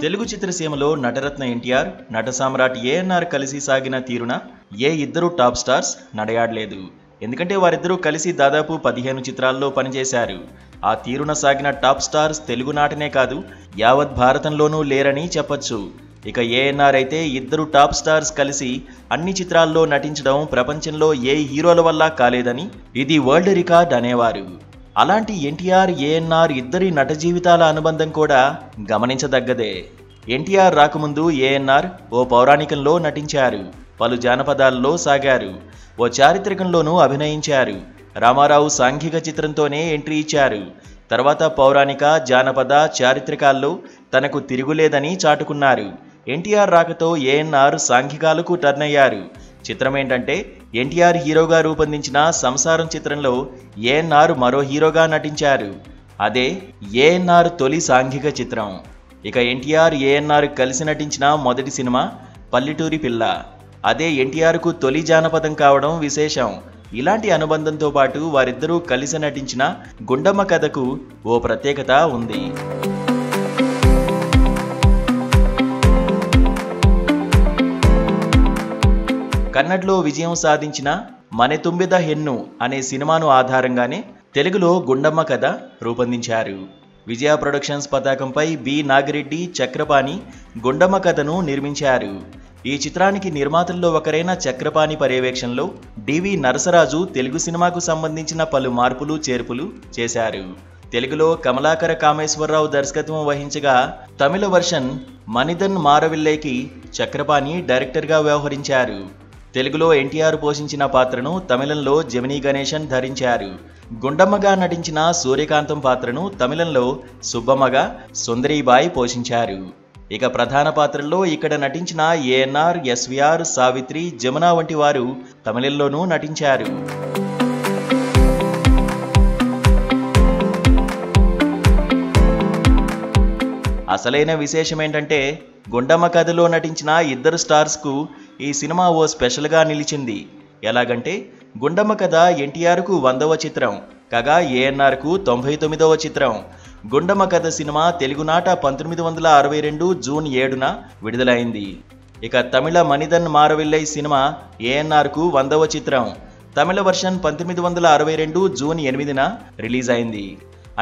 తెలుగు చిత్రసీమలో నటరత్న ఎన్టీఆర్, నట సామ్రాట్ ఏఎన్ఆర్ కలిసి సాగిన తీరున ఏ ఇద్దరు టాప్ స్టార్స్ నడయాడలేదు. ఎందుకంటే వారిద్దరూ కలిసి దాదాపు 15 చిత్రాల్లో పనిచేశారు. ఆ తీరున సాగిన టాప్ స్టార్స్ తెలుగునాటనే కాదు యావత్ భారతంలోనూ లేరని చెప్పొచ్చు. ఇక ఏఎన్ఆర్ అయితే ఇద్దరు టాప్ స్టార్స్ కలిసి అన్ని చిత్రాల్లో నటించడం ప్రపంచంలో ఏ హీరోల వల్ల కాలేదని ఇది వరల్డ్ రికార్డ్ అనేవారు. అలాంటి ఎన్టీఆర్, ఏఎన్ఆర్ ఇద్దరి నట జీవితాల అనుబంధం కూడా గమనించదగ్గదే. ఎన్టీఆర్ రాకముందు ఏఎన్ఆర్ ఓ పౌరాణికంలో నటించారు, పలు జానపదాల్లో సాగారు, ఓ చారిత్రకంలోనూ అభినయించారు. రామారావు సాంఘిక చిత్రంతోనే ఎంట్రీ ఇచ్చారు. తర్వాత పౌరాణిక, జానపద, చారిత్రకాల్లో తనకు తిరుగులేదని చాటుకున్నారు. ఎన్టీఆర్ రాకతో ఏఎన్ఆర్ సాంఘికాలకు టర్న్ అయ్యారు. చిత్రమేంటంటే ఎన్టీఆర్ హీరోగా రూపొందించిన సంసారం చిత్రంలో ఏఎన్ఆర్ మరో హీరోగా నటించారు. అదే ఏఎన్ఆర్ తొలి సాంఘిక చిత్రం. ఇక ఎన్టీఆర్, ఏఎన్ఆర్ కలిసి నటించిన మొదటి సినిమా పల్లెటూరి పిల్ల. అదే ఎన్టీఆర్కు తొలి జానపదం కావడం విశేషం. ఇలాంటి అనుబంధంతో పాటు వారిద్దరూ కలిసి నటించిన గుండమ్మ కథకు ఓ ప్రత్యేకత ఉంది. కన్నడలో విజయం సాధించిన మనే తుంబిద హెన్ను అనే సినిమాను ఆధారంగానే తెలుగులో గుండమ్మ కథ రూపొందించారు. విజయ ప్రొడక్షన్స్ పతాకంపై బి నాగిరెడ్డి, చక్రపాణి గుండమ్మ కథను నిర్మించారు. ఈ చిత్రానికి నిర్మాతల్లో ఒకరైన చక్రపాణి పర్యవేక్షణలో డివి నరసరాజు తెలుగు సినిమాకు సంబంధించిన పలు మార్పులు చేర్పులు చేశారు. తెలుగులో కమలాకర కామేశ్వరరావు దర్శకత్వం వహించగా తమిళ వర్షన్ మనిదన్ మారవిల్లైకి చక్రపాణి డైరెక్టర్గా వ్యవహరించారు. తెలుగులో ఎన్టీఆర్ పోషించిన పాత్రను తమిళంలో జెమినీ గణేశన్ ధరించారు. గుండమ్మగా నటించిన సూర్యకాంతం పాత్రను తమిళంలో సుబ్బమ్మగా సుందరీబాయి పోషించారు. ఇక ప్రధాన పాత్రల్లో ఇక్కడ నటించిన ఏఎన్ఆర్, ఎస్వీఆర్, సావిత్రి, జమున వంటి వారు తమిళంలోనూ నటించారు. అసలైన విశేషమేంటంటే గుండమ్మ కథలో నటించిన ఇద్దరు స్టార్స్కు ఈ సినిమా ఓ స్పెషల్గా నిలిచింది. ఎలాగంటే గుండమ్మ కథ ఎన్టీఆర్కు 100వ చిత్రం కాగా ఏఎన్ఆర్కు 99వ చిత్రం. గుండమ్మ కథ సినిమా తెలుగునాట 1962 జూన్ 7న విడుదలైంది. ఇక తమిళ మనిదన్ మారవిల్లై సినిమా ఏఎన్ఆర్కు 100వ చిత్రం. తమిళ వర్షన్ 1962 జూన్ 8న రిలీజ్ అయింది.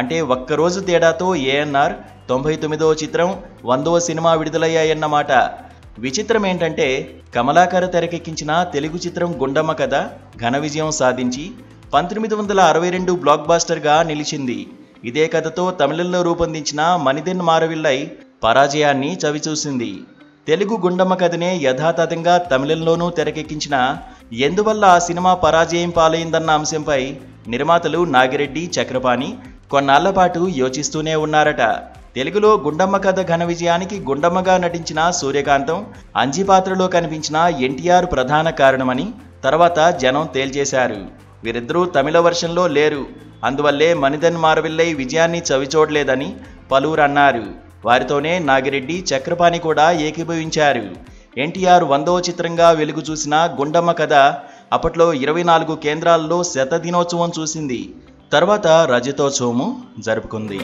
అంటే ఒక్కరోజు తేడాతో ఏఎన్ఆర్ 99వ చిత్రం, 100వ సినిమా విడుదలయ్యాయన్నమాట. విచిత్రం ఏంటంటే కమలాకర తెరకెక్కించిన తెలుగు చిత్రం గుండమ్మ కథ ఘన విజయం సాధించి 1962 బ్లాక్ బాస్టర్గా నిలిచింది. ఇదే కథతో తమిళంలో రూపొందించిన మనిదన్ మారవిల్లై పరాజయాన్ని చవిచూసింది. తెలుగు గుండమ్మ కథనే యథాతథంగా తమిళంలోనూ తెరకెక్కించిన ఎందువల్ల ఆ సినిమా పరాజయం పాలైందన్న అంశంపై నిర్మాతలు నాగిరెడ్డి, చక్రపాణి కొన్నాళ్ల పాటు యోచిస్తూనే ఉన్నారట. తెలుగులో గుండమ్మ కథ ఘన విజయానికి గుండమ్మగా నటించిన సూర్యకాంతం, అంజి పాత్రలో కనిపించిన ఎన్టీఆర్ ప్రధాన కారణమని తర్వాత జనం తేల్చేశారు. వీరిద్దరూ తమిళ వర్షన్లో లేరు, అందువల్లే మనిదన్ మారవిల్లై విజయాన్ని చవిచూడలేదని పలువురు అన్నారు. వారితోనే నాగిరెడ్డి, చక్రపాణి కూడా ఏకీభవించారు. ఎన్టీఆర్ 100వ చిత్రంగా వెలుగు చూసిన గుండమ్మ కథ అప్పట్లో 24 కేంద్రాల్లో శతదినోత్సవం చూసింది. తర్వాత రజతోత్సవము జరుపుకుంది.